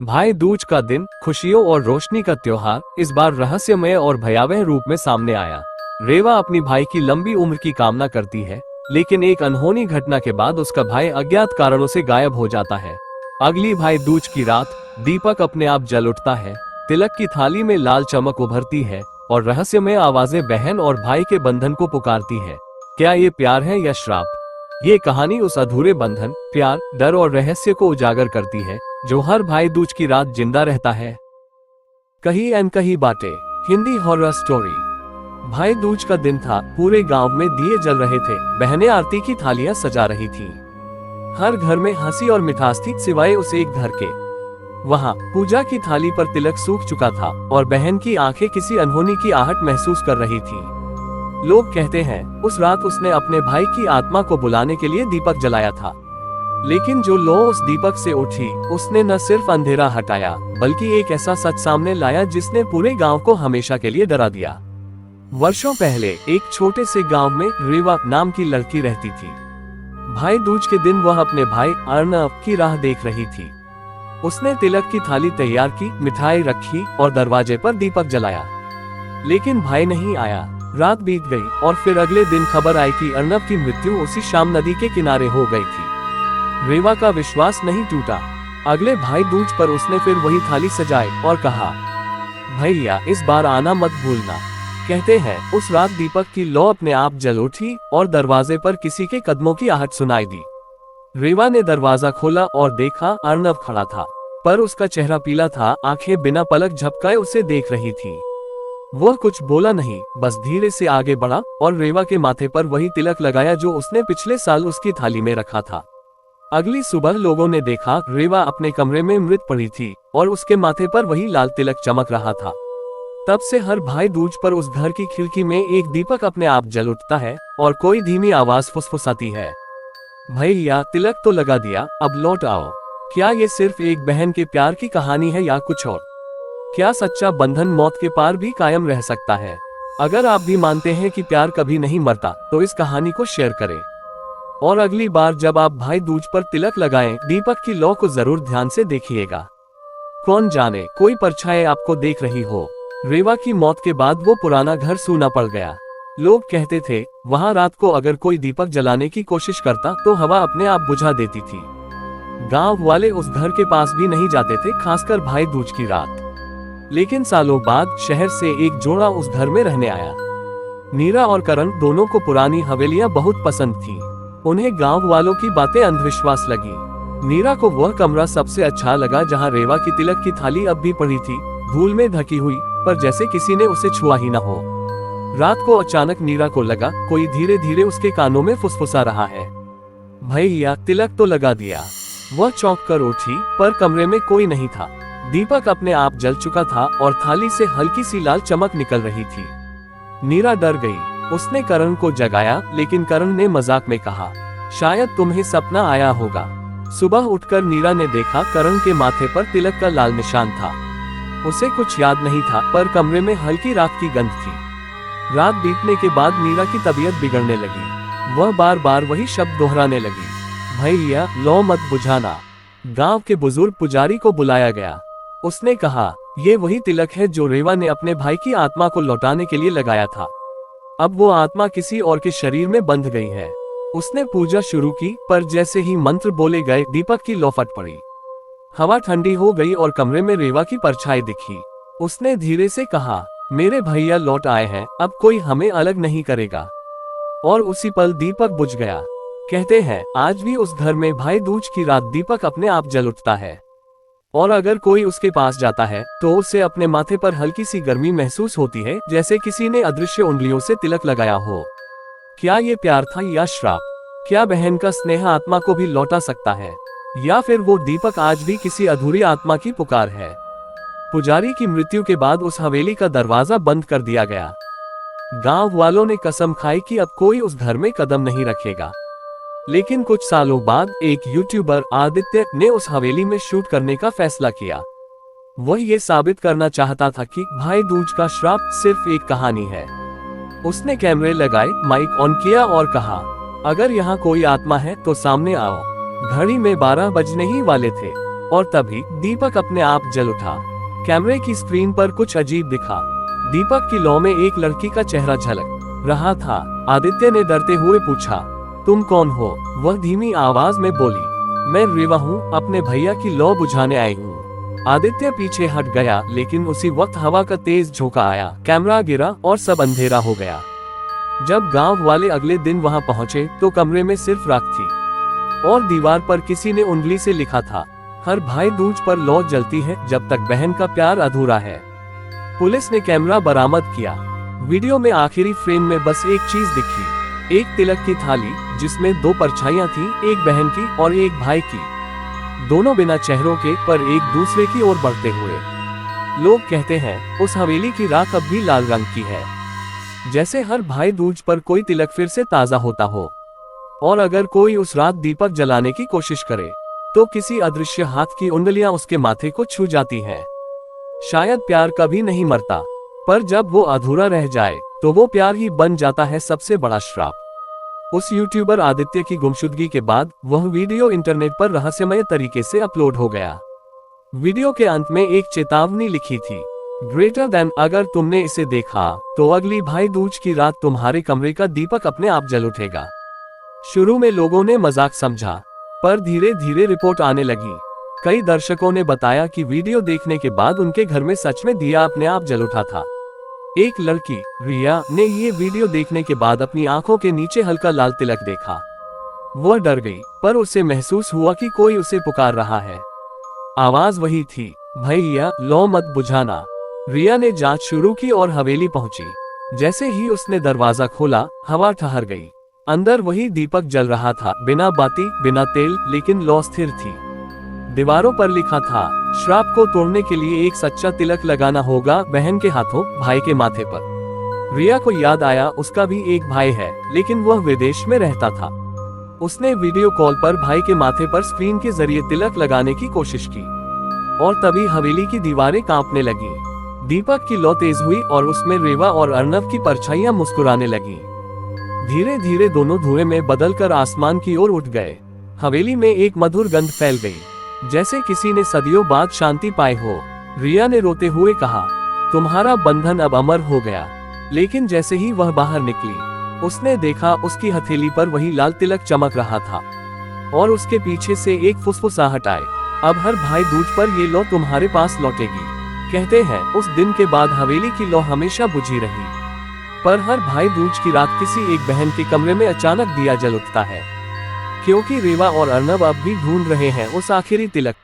भाई दूज का दिन, खुशियों और रोशनी का त्योहार इस बार रहस्यमय और भयावह रूप में सामने आया। रेवा अपनी भाई की लंबी उम्र की कामना करती है, लेकिन एक अनहोनी घटना के बाद उसका भाई अज्ञात कारणों से गायब हो जाता है। अगली भाई दूज की रात दीपक अपने आप जल उठता है। तिलक की थाली में लाल चमक उभरती है और रहस्यमय आवाजें बहन और भाई के बंधन को पुकारती है। क्या ये प्यार है या श्राप? ये कहानी उस अधूरे बंधन, प्यार, डर और रहस्य को उजागर करती है जो हर भाई दूज की रात जिंदा रहता है। कही अनकही बातें, हिंदी हॉरर स्टोरी। भाई दूज का दिन था। पूरे गांव में दिए जल रहे थे। बहनें आरती की थालियां सजा रही थीं। हर घर में हंसी और मिठास थी सिवाय उस एक घर के। वहां पूजा की थाली पर तिलक सूख चुका था और बहन की आंखें किसी अनहोनी की आहट महसूस कर रही थीं। लोग कहते हैं उस रात उसने अपने भाई की आत्मा को बुलाने के लिए दीपक जलाया था। लेकिन जो लौ उस दीपक से उठी, उसने न सिर्फ अंधेरा हटाया बल्कि एक ऐसा सच सामने लाया जिसने पूरे गांव को हमेशा के लिए डरा दिया। वर्षों पहले एक छोटे से गांव में रेवा नाम की लड़की रहती थी। भाई दूज के दिन वह अपने भाई अर्णव की राह देख रही थी। उसने तिलक की थाली तैयार की, मिठाई रखी और दरवाजे पर दीपक जलाया। लेकिन भाई नहीं आया। रात बीत गई और फिर अगले दिन खबर आई कि अर्णव की मृत्यु उसी शाम नदी के किनारे हो गई थी। रेवा का विश्वास नहीं टूटा। अगले भाई दूज पर उसने फिर वही थाली सजाई और कहा, भैया इस बार आना मत भूलना। कहते हैं उस रात दीपक की लौ अपने आप जल उठी और दरवाजे पर किसी के कदमों की आहट सुनाई दी। रेवा ने दरवाजा खोला और देखा अर्णव खड़ा था, पर उसका चेहरा पीला था, आंखें बिना पलक झपकाए उसे देख रही थी। वह कुछ बोला नहीं, बस धीरे से आगे बढ़ा और रेवा के माथे पर वही तिलक लगाया जो उसने पिछले साल उसकी थाली में रखा था। अगली सुबह लोगों ने देखा रेवा अपने कमरे में मृत पड़ी थी और उसके माथे पर वही लाल तिलक चमक रहा था। तब से हर भाई दूज पर उस घर की खिड़की में एक दीपक अपने आप जल उठता है और कोई धीमी आवाज फुसफुसाती है, भैया तिलक तो लगा दिया, अब लौट आओ। क्या ये सिर्फ एक बहन के प्यार की कहानी है या कुछ और? क्या सच्चा बंधन मौत के पार भी कायम रह सकता है? अगर आप भी मानते हैं कि प्यार कभी नहीं मरता तो इस कहानी को शेयर करें। और अगली बार जब आप भाई दूज पर तिलक लगाएं, दीपक की लौ को जरूर ध्यान से देखिएगा। कौन जाने कोई परछाई आपको देख रही हो। रेवा की मौत के बाद वो पुराना घर सूना पड़ गया। लोग कहते थे वहां रात को अगर कोई दीपक जलाने की कोशिश करता तो हवा अपने आप बुझा देती थी। गांव वाले उस घर के पास भी नहीं जाते थे, खासकर भाई दूज की रात। लेकिन सालों बाद शहर से एक जोड़ा उस घर में रहने आया। नीरा और करण दोनों को पुरानी हवेलियां बहुत पसंद थीं। उन्हें गांव वालों की बातें अंधविश्वास लगी। नीरा को वह कमरा सबसे अच्छा लगा जहां रेवा की तिलक की थाली अब भी पड़ी थी, धूल में ढकी हुई, पर जैसे किसी ने उसे छुआ ही न हो। रात को अचानक नीरा को लगा कोई धीरे धीरे उसके कानों में फुसफुसा रहा है, भैया तिलक तो लगा दिया। वह चौंक कर उठी, पर कमरे में कोई नहीं था। दीपक अपने आप जल चुका था और थाली से हल्की सी लाल चमक निकल रही थी। नीरा डर गई। उसने करण को जगाया, लेकिन करण ने मजाक में कहा, शायद तुम्हें सपना आया होगा। सुबह उठकर नीरा ने देखा करण के माथे पर तिलक का लाल निशान था। उसे कुछ याद नहीं था, पर कमरे में हल्की रात की गंध थी। रात बीतने के बाद नीरा की तबीयत बिगड़ने लगी। वह बार बार वही शब्द दोहराने लगी, भैया लौ मत बुझाना। गांव के बुजुर्ग पुजारी को बुलाया गया। उसने कहा, ये वही तिलक है जो रेवा ने अपने भाई की आत्मा को लौटाने के लिए लगाया था। अब वो आत्मा किसी और के शरीर में बंध गई है। उसने पूजा शुरू की, पर जैसे ही मंत्र बोले गए दीपक की लौ फट पड़ी। हवा ठंडी हो गई और कमरे में रेवा की परछाई दिखी। उसने धीरे से कहा, मेरे भैया लौट आए हैं, अब कोई हमें अलग नहीं करेगा। और उसी पल दीपक बुझ गया। कहते हैं आज भी उस घर में भाई दूज की रात दीपक अपने आप जल उठता है, और अगर कोई उसके पास जाता है तो उसे अपने माथे पर हल्की सी गर्मी महसूस होती है, जैसे किसी ने अदृश्य उंगलियों से तिलक लगाया हो। क्या ये प्यार था या श्राप? क्या बहन का स्नेह आत्मा को भी लौटा सकता है, या फिर वो दीपक आज भी किसी अधूरी आत्मा की पुकार है? पुजारी की मृत्यु के बाद उस हवेली का दरवाजा बंद कर दिया गया। गांव वालों ने कसम खाई कि अब कोई उस घर में कदम नहीं रखेगा। लेकिन कुछ सालों बाद एक यूट्यूबर आदित्य ने उस हवेली में शूट करने का फैसला किया। वह ये साबित करना चाहता था कि भाई दूज का श्राप सिर्फ एक कहानी है। उसने कैमरे लगाए, माइक ऑन किया और कहा, अगर यहाँ कोई आत्मा है तो सामने आओ। घड़ी में 12 बजने ही वाले थे। और तभी दीपक अपने आप जल उठा। कैमरे की स्क्रीन पर कुछ अजीब दिखा। दीपक की लौ में एक लड़की का चेहरा झलक रहा था। आदित्य ने डरते हुए पूछा, तुम कौन हो? वह धीमी आवाज में बोली, मैं रेवा हूँ, अपने भैया की लौ बुझाने आई हूँ। आदित्य पीछे हट गया, लेकिन उसी वक्त हवा का तेज झोंका आया, कैमरा गिरा और सब अंधेरा हो गया। जब गांव वाले अगले दिन वहां पहुंचे तो कमरे में सिर्फ राख थी और दीवार पर किसी ने उंगली से लिखा था, हर भाई दूज पर लौ जलती है जब तक बहन का प्यार अधूरा है। पुलिस ने कैमरा बरामद किया। वीडियो में आखिरी फ्रेम में बस एक चीज दिखी, एक तिलक की थाली जिसमें 2 परछाइयां थी, एक बहन की और एक भाई की, दोनों बिना चेहरों के पर एक दूसरे की ओर बढ़ते हुए। लोग कहते हैं उस हवेली की राख अब भी लाल रंग की है, जैसे हर भाई दूज पर कोई तिलक फिर से ताजा होता हो। और अगर कोई उस रात दीपक जलाने की कोशिश करे तो किसी अदृश्य हाथ की उंगलियां उसके माथे को छू जाती हैं। शायद प्यार कभी नहीं मरता, पर जब वो अधूरा रह जाए तो वो प्यार ही बन जाता है सबसे बड़ा श्राप। उस यूट्यूबर आदित्य की गुमशुदगी के बाद वह वीडियो इंटरनेट पर रहस्यमय तरीके से अपलोड हो गया। वीडियो के अंत में एक चेतावनी लिखी थी, ग्रेटर देन, अगर तुमने इसे देखा तो अगली भाई दूज की रात तुम्हारे कमरे का दीपक अपने आप जल उठेगा। शुरू में लोगों ने मजाक समझा, पर धीरे धीरे रिपोर्ट आने लगी। कई दर्शकों ने बताया कि वीडियो देखने के बाद उनके घर में सच में दिया अपने आप जल उठा था। एक लड़की रिया ने ये वीडियो देखने के बाद अपनी आंखों के नीचे हल्का लाल तिलक देखा। वह डर गई, पर उसे महसूस हुआ कि कोई उसे पुकार रहा है। आवाज वही थी, भैया लौ मत बुझाना। रिया ने जांच शुरू की और हवेली पहुंची। जैसे ही उसने दरवाजा खोला, हवा ठहर गई। अंदर वही दीपक जल रहा था, बिना बाती, बिना तेल, लेकिन लौ स्थिर थी। दीवारों पर लिखा था, श्राप को तोड़ने के लिए एक सच्चा तिलक लगाना होगा, बहन के हाथों, भाई के माथे पर। रिया को याद आया उसका भी एक भाई है, लेकिन वह विदेश में रहता था। उसने वीडियो कॉल पर भाई के माथे पर स्क्रीन के जरिए तिलक लगाने की कोशिश की और तभी हवेली की दीवारें कांपने लगी। दीपक की लौ तेज हुई और उसमें रेवा और अर्नव की परछाइयां मुस्कुराने लगी। धीरे धीरे दोनों धुएं में बदलकर आसमान की ओर उठ गए। हवेली में एक मधुर गंध फैल गई, जैसे किसी ने सदियों बाद शांति पाई हो। रिया ने रोते हुए कहा, तुम्हारा बंधन अब अमर हो गया। लेकिन जैसे ही वह बाहर निकली, उसने देखा उसकी हथेली पर वही लाल तिलक चमक रहा था और उसके पीछे से एक फुसफुसाहट आए, अब हर भाई दूज पर ये लौ तुम्हारे पास लौटेगी। कहते हैं उस दिन के बाद हवेली की लौ हमेशा बुझी रही, पर हर भाई दूज की रात किसी एक बहन के कमरे में अचानक दिया जल उठता है, क्योंकि रेवा और अर्नव अब भी ढूंढ रहे हैं उस आखिरी तिलक।